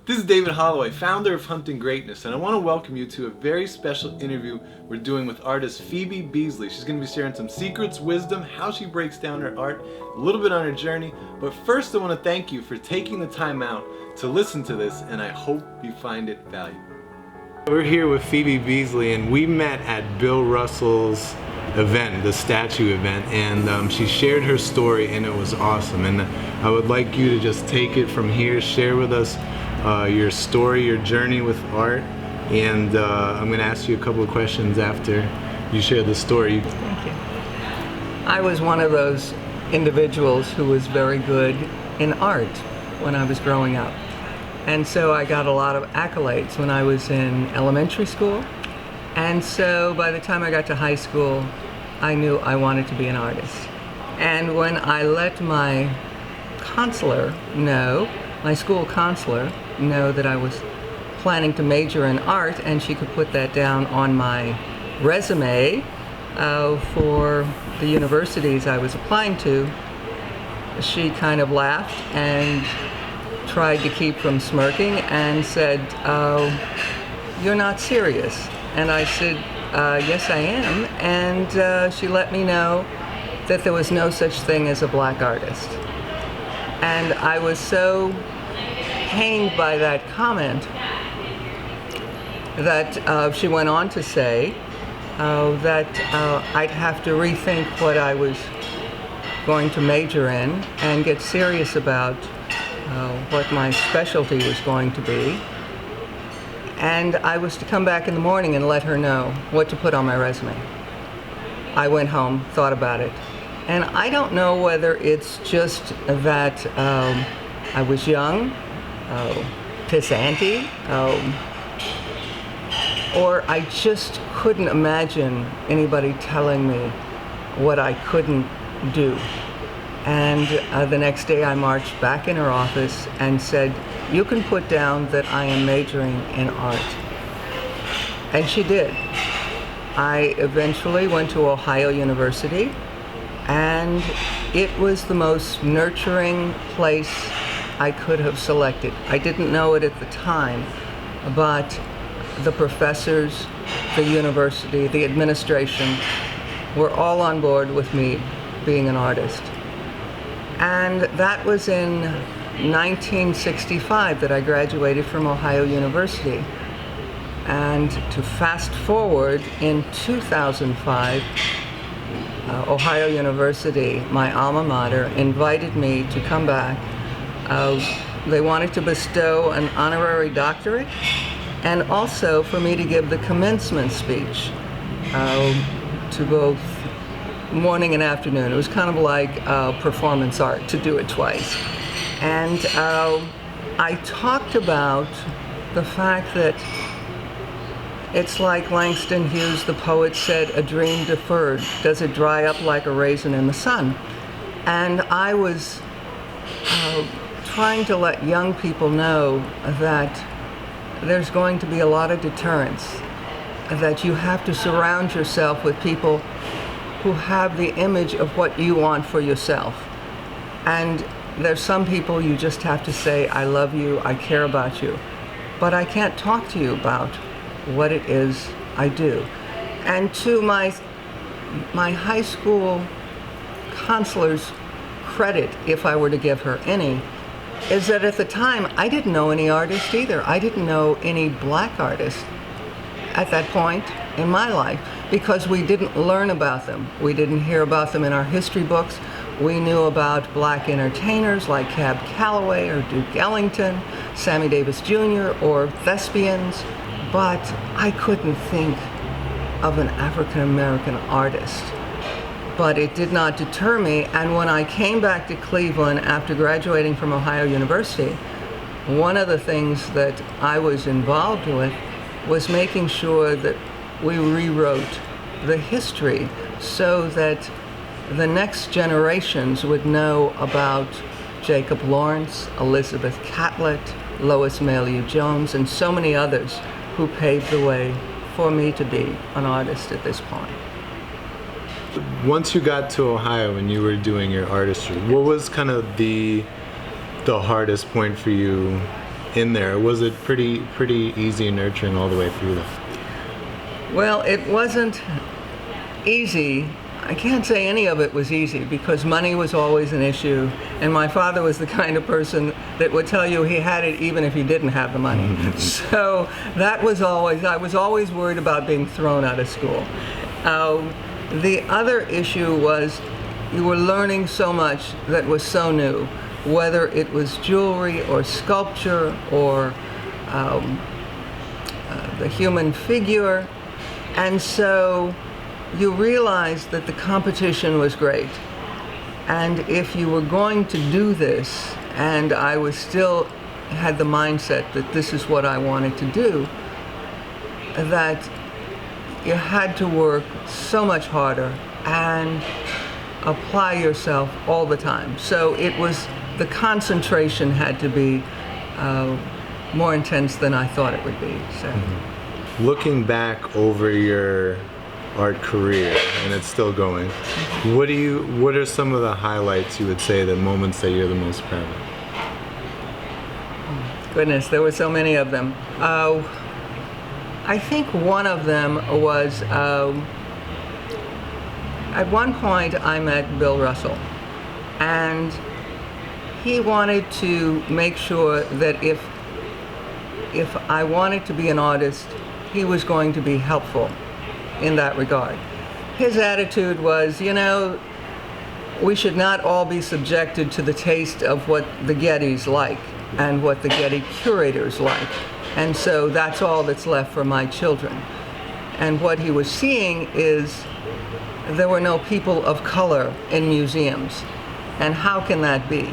This is David Holloway, founder of Hunting Greatness, and I want to welcome you to a very special interview we're doing with artist Phoebe Beasley. She's going to be sharing some secrets, wisdom, how she breaks down her art, a little bit on her journey. But first I want to thank you for taking the time out to listen to this, and I hope you find it valuable. We're here with Phoebe Beasley, and we met at Bill Russell's event, the statue event, and she shared her story, and it was awesome. And I would like you to just take it from here, share with us your story, your journey with art, and I'm going to ask you a couple of questions after you share the story. Thank you. I was one of those individuals who was very good in art when I was growing up. And so I got a lot of accolades when I was in elementary school. And so by the time I got to high school, I knew I wanted to be an artist. And when I let my counselor know, my school counselor, know that I was planning to major in art, and she could put that down on my resume for the universities I was applying to, she kind of laughed and tried to keep from smirking and said, "Oh, you're not serious." And I said, "Yes, I am." And she let me know that there was no such thing as a black artist. And I was so pained by that comment that she went on to say that I'd have to rethink what I was going to major in and get serious about what my specialty was going to be. And I was to come back in the morning and let her know what to put on my resume. I went home, thought about it, and I don't know whether it's just that I was young, pissanthy, or I just couldn't imagine anybody telling me what I couldn't do. And the next day I marched back in her office and said, "You can put down that I am majoring in art." And she did. I eventually went to Ohio University, and it was the most nurturing place I could have selected. I didn't know it at the time, but the professors, the university, the administration were all on board with me being an artist. And that was in 1965 that I graduated from Ohio University. And to fast forward, in 2005, Ohio University, my alma mater, invited me to come back. They wanted to bestow an honorary doctorate and also for me to give the commencement speech to both morning and afternoon. It was kind of like performance art to do it twice. And I talked about the fact that it's like Langston Hughes, the poet, said, "A dream deferred, does it dry up like a raisin in the sun?" And I was trying to let young people know that there's going to be a lot of deterrence, that you have to surround yourself with people who have the image of what you want for yourself. And there's some people you just have to say, "I love you, I care about you," but I can't talk to you about what it is I do. And to my high school counselor's credit, if I were to give her any, is that at the time I didn't know any artist either. I didn't know any black artists at that point in my life because we didn't learn about them. We didn't hear about them in our history books. We knew about black entertainers like Cab Calloway or Duke Ellington, Sammy Davis Jr., or thespians, but I couldn't think of an African American artist. But it did not deter me, and when I came back to Cleveland after graduating from Ohio University, one of the things that I was involved with was making sure that we rewrote the history so that the next generations would know about Jacob Lawrence, Elizabeth Catlett, Lois Mailou Jones, and so many others who paved the way for me to be an artist at this point. Once you got to Ohio and you were doing your artistry, what was kind of the hardest point for you in there? Or was it pretty easy and nurturing all the way through that? Well, it wasn't easy. I can't say any of it was easy because money was always an issue, and my father was the kind of person that would tell you he had it even if he didn't have the money. So that was always, I was always worried about being thrown out of school. The other issue was you were learning so much that was so new, whether it was jewelry or sculpture or the human figure. And so you realized that the competition was great. And if you were going to do this, and I was still had the mindset that this is what I wanted to do, that you had to work so much harder and apply yourself all the time. So it was, the concentration had to be more intense than I thought it would be. So. Looking back over your art career, and it's still going, what are some of the highlights you would say, the moments that you're the most proud of? Goodness, there were so many of them. I think one of them was, at one point I met Bill Russell, and he wanted to make sure that if I wanted to be an artist, he was going to be helpful in that regard. His attitude was, you know, we should not all be subjected to the taste of what the Gettys like and what the Getty curators like. And so that's all that's left for my children. And what he was seeing is there were no people of color in museums. And how can that be?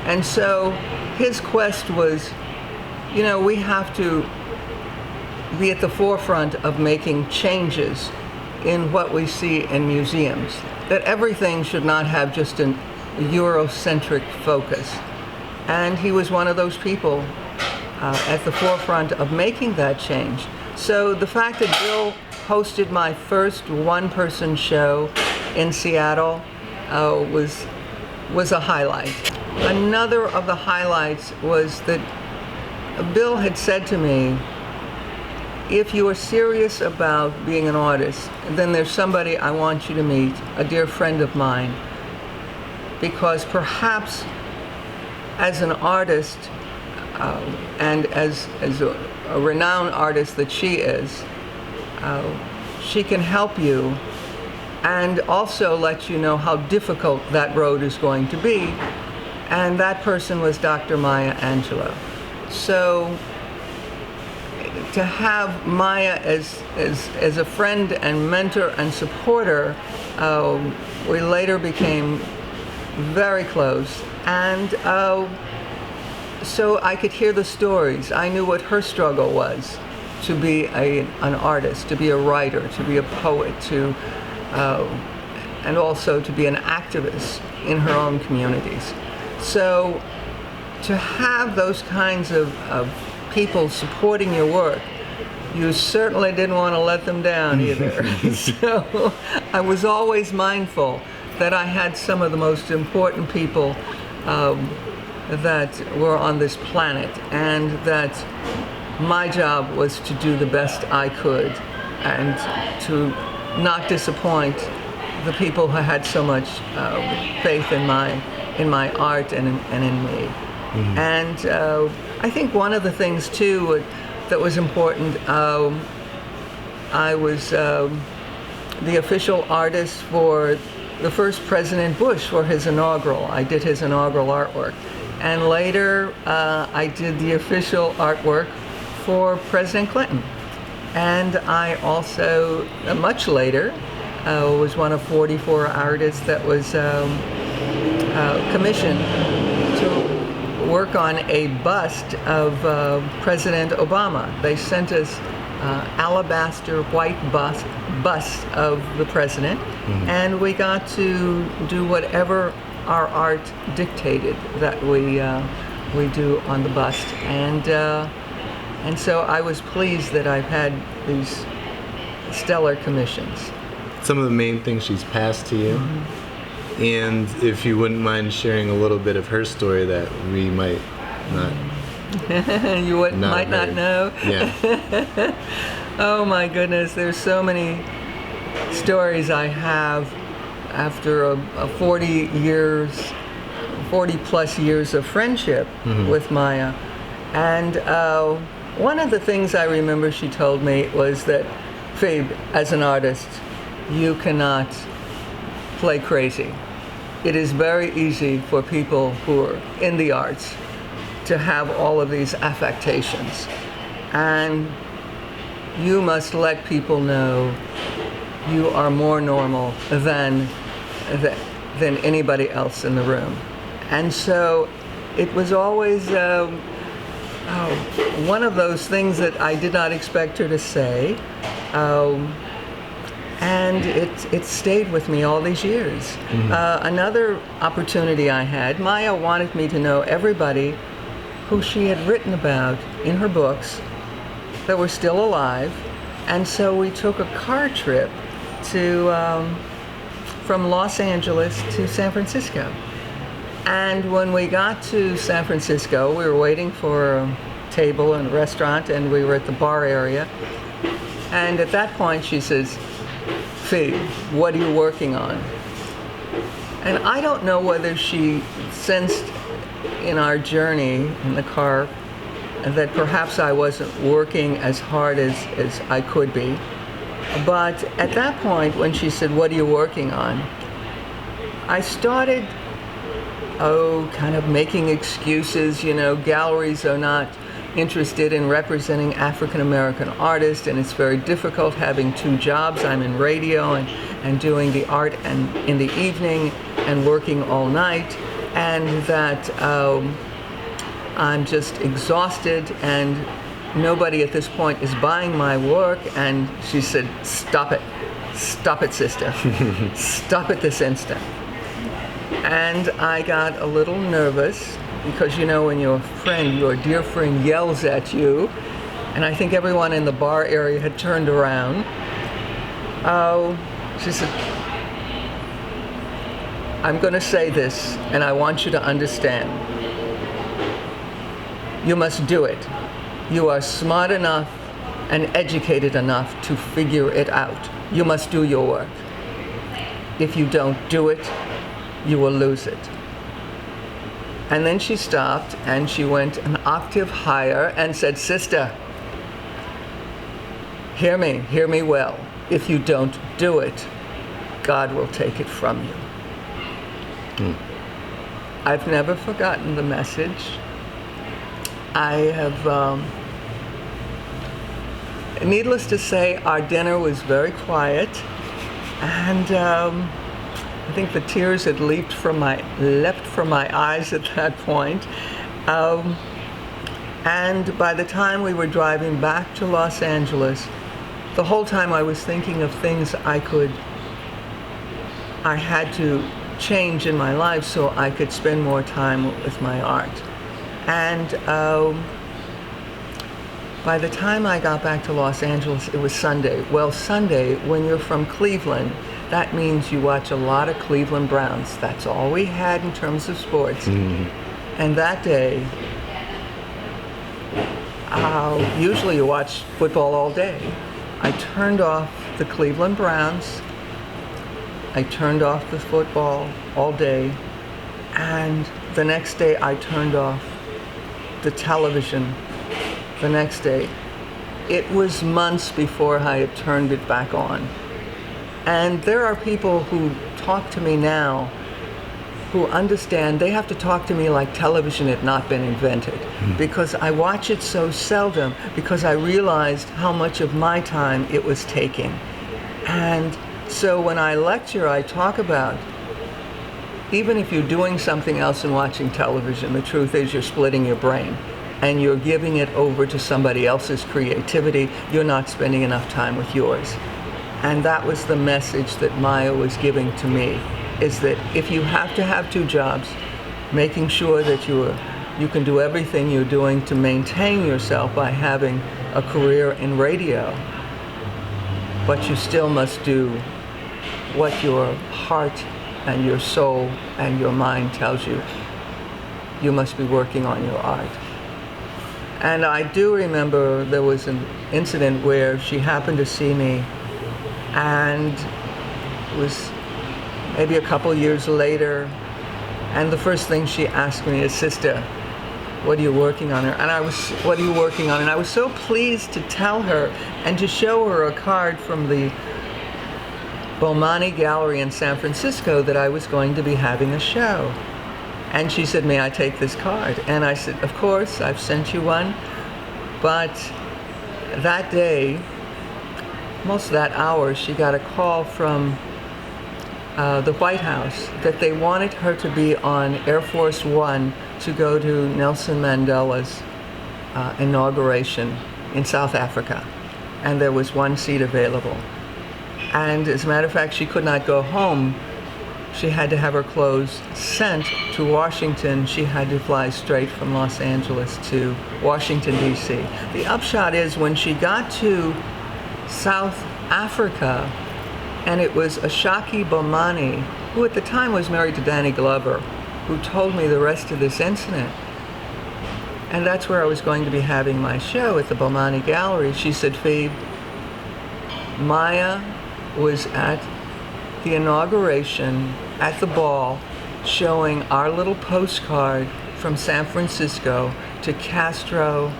And so his quest was, you know, we have to be at the forefront of making changes in what we see in museums. That everything should not have just an Eurocentric focus. And he was one of those people at the forefront of making that change. So the fact that Bill hosted my first one-person show in Seattle was a highlight. Another of the highlights was that Bill had said to me, if you are serious about being an artist, then there's somebody I want you to meet, a dear friend of mine, because perhaps as an artist, and as a renowned artist that she is, she can help you and also let you know how difficult that road is going to be. And that person was Dr. Mya Angelo. So to have Mya as a friend and mentor and supporter, we later became very close. And so I could hear the stories. I knew what her struggle was to be an artist, to be a writer, to be a poet, and also to be an activist in her own communities. So to have those kinds of people supporting your work, you certainly didn't want to let them down either. So I was always mindful that I had some of the most important people that were on this planet, and that my job was to do the best I could and to not disappoint the people who had so much faith in my art and in me. Mm-hmm. And I think one of the things too that was important, I was the official artist for the first President Bush for his inaugural. I did his inaugural artwork. And later I did the official artwork for President Clinton. And I also, much later, was one of 44 artists that was commissioned to work on a bust of President Obama. They sent us alabaster white bust of the president, mm-hmm. and we got to do whatever our art dictated that we do on the bust. And so I was pleased that I've had these stellar commissions. Some of the main things she's passed to you, mm-hmm. and if you wouldn't mind sharing a little bit of her story that we might not You might not know. Yeah. Oh my goodness, there's so many stories I have after a 40 plus years of friendship with Mya. And one of the things I remember she told me was that, Phoebe, as an artist, you cannot play crazy. It is very easy for people who are in the arts to have all of these affectations. And you must let people know you are more normal than anybody else in the room. And so it was always one of those things that I did not expect her to say. And it stayed with me all these years. Another opportunity I had, Mya wanted me to know everybody who she had written about in her books that were still alive. And so we took a car trip from Los Angeles to San Francisco. And when we got to San Francisco, we were waiting for a table in a restaurant, and we were at the bar area. And at that point she says, "Phoebe, what are you working on?" And I don't know whether she sensed in our journey in the car that perhaps I wasn't working as hard as I could be. But at that point, when she said, "What are you working on?" I started, kind of making excuses. Galleries are not interested in representing African American artists, and it's very difficult having two jobs. I'm in radio and doing the art and in the evening and working all night, and that I'm just exhausted and nobody at this point is buying my work. And she said, "Stop it, sister, stop it this instant." And I got a little nervous because when your dear friend yells at you, and I think everyone in the bar area had turned around. She said, "I'm going to say this, and I want you to understand. You must do it. You are smart enough and educated enough to figure it out. You must do your work. If you don't do it, you will lose it." And then she stopped and she went an octave higher and said, "Sister, hear me well. If you don't do it, God will take it from you." I've never forgotten the message. I have, needless to say, our dinner was very quiet, and I think the tears had leapt from my eyes at that point. And by the time we were driving back to Los Angeles, the whole time I was thinking of things I had to change in my life so I could spend more time with my art. And by the time I got back to Los Angeles, it was Sunday. Well, Sunday, when you're from Cleveland, that means you watch a lot of Cleveland Browns. That's all we had in terms of sports. And that day, usually you watch football all day. I turned off the Cleveland Browns. I turned off the football all day. And the next day I turned off the television. The next day. It was months before I had turned it back on. And there are people who talk to me now who understand they have to talk to me like television had not been invented, because I watch it so seldom, because I realized how much of my time it was taking. And so when I lecture, I talk about, even if you're doing something else and watching television, the truth is you're splitting your brain and you're giving it over to somebody else's creativity. You're not spending enough time with yours. And that was the message that Mya was giving to me, is that if you have to have two jobs, making sure that you can do everything you're doing to maintain yourself by having a career in radio, but you still must do what your heart and your soul and your mind tells you. You must be working on your art. And I do remember there was an incident where she happened to see me, and it was maybe a couple years later, and the first thing she asked me is, "Sister, what are you working on?" What are you working on? And I was so pleased to tell her and to show her a card from the Bomani Gallery in San Francisco that I was going to be having a show. And she said, "May I take this card?" And I said, "Of course, I've sent you one." But that day, most of that hour, she got a call from the White House that they wanted her to be on Air Force One to go to Nelson Mandela's inauguration in South Africa. And there was one seat available. And as a matter of fact, she could not go home. She had to have her clothes sent to Washington. She had to fly straight from Los Angeles to Washington, D.C. The upshot is when she got to South Africa, and it was Ashaki Bomani, who at the time was married to Danny Glover, who told me the rest of this incident. And that's where I was going to be having my show, at the Bomani Gallery. She said, "Phoebe, Mya was at the inauguration at the ball showing our little postcard from San Francisco to Castro,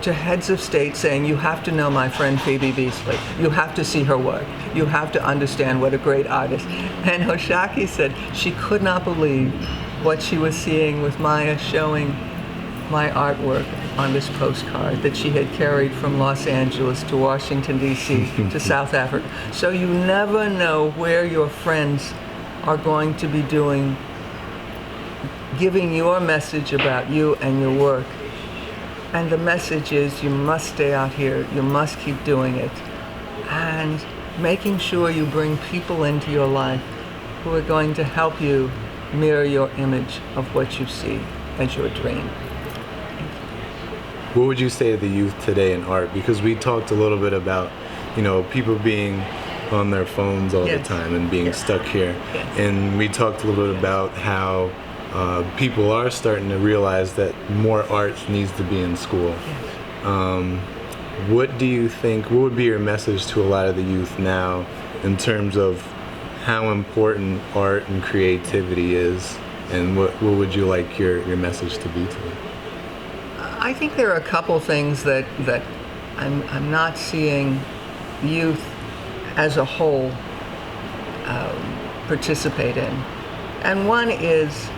to heads of state, saying, 'You have to know my friend Phoebe Beasley. You have to see her work. You have to understand what a great artist.'" And Oshaki said she could not believe what she was seeing with Mya showing my artwork on this postcard that she had carried from Los Angeles to Washington, D.C. to South Africa. So you never know where your friends are going to be giving your message about you and your work. And the message is, you must stay out here, you must keep doing it, and making sure you bring people into your life who are going to help you mirror your image of what you see as your dream. What would you say to the youth today in art? Because we talked a little bit about, people being on their phones all the time and being stuck here. Yes. And we talked a little bit about how people are starting to realize that more art needs to be in school. Yes. What do you think, what would be your message to a lot of the youth now in terms of how important art and creativity is, and what would you like your message to be to them? I think there are a couple things that I'm not seeing youth as a whole participate in. And one is,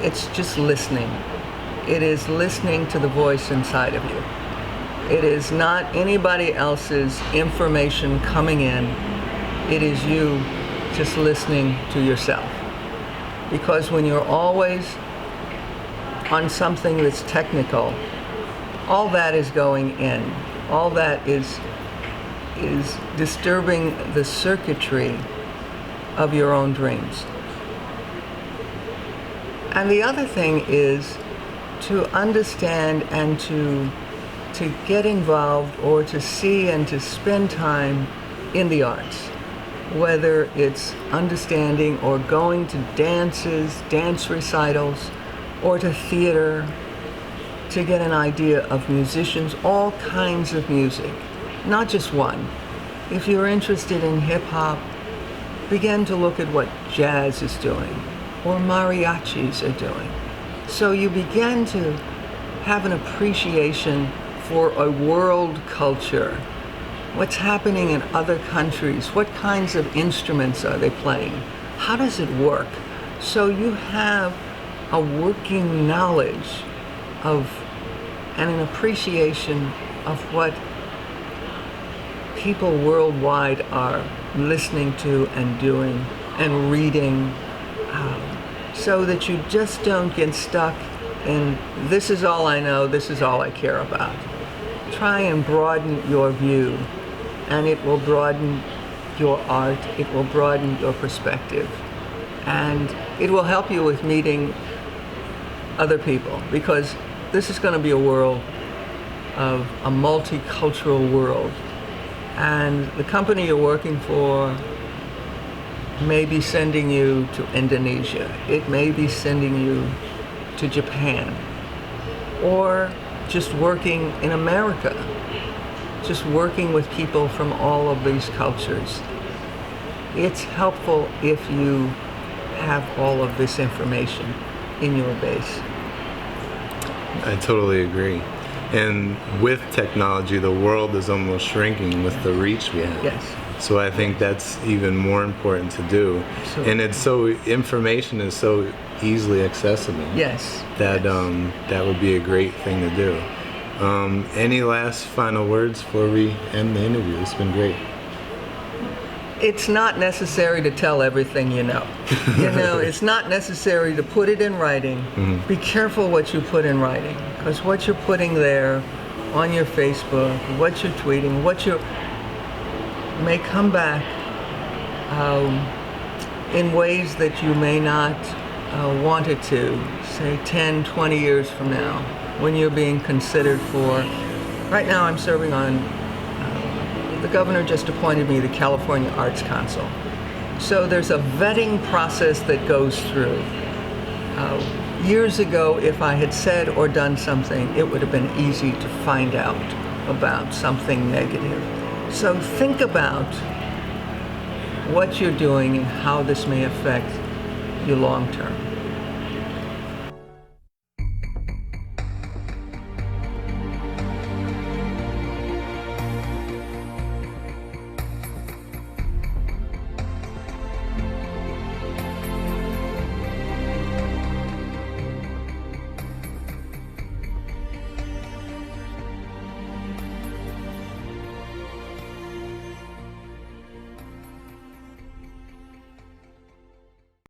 it's just listening. It is listening to the voice inside of you. It is not anybody else's information coming in. It is you just listening to yourself. Because when you're always on something that's technical, all that is going in. All that is disturbing the circuitry of your own dreams. And the other thing is to understand and to get involved, or to see and to spend time in the arts, whether it's understanding or going to dances, dance recitals, or to theater, to get an idea of musicians, all kinds of music, not just one. If you're interested in hip hop, begin to look at what jazz is doing, or mariachis are doing. So you begin to have an appreciation for a world culture. What's happening in other countries? What kinds of instruments are they playing? How does it work? So you have a working knowledge of and an appreciation of what people worldwide are listening to and doing and reading, so that you just don't get stuck in, this is all I know, this is all I care about. Try and broaden your view, and it will broaden your art, it will broaden your perspective, and it will help you with meeting other people, because this is going to be a world of a multicultural world, and the company you're working for may be sending you to Indonesia, it may be sending you to Japan, or just working in America, just working with people from all of these cultures. It's helpful if you have all of this information in your base. I totally agree. And with technology, the world is almost shrinking with the reach we have. Yes. So I think that's even more important to do. Absolutely. And it's so, information is so easily accessible. Yes. That that would be a great thing to do. Any last final words before we end the interview? It's been great. It's not necessary to tell everything you know. You know, it's not necessary to put it in writing. Mm-hmm. Be careful what you put in writing, because what you're putting there on your Facebook, what you're tweeting, may come back in ways that you may not want it to, say 10, 20 years from now, when you're being considered for. Right now I'm serving on, the governor just appointed me the California Arts Council. So there's a vetting process that goes through. Years ago, if I had said or done something, it would have been easy to find out about something negative. So think about what you're doing and how this may affect you long term.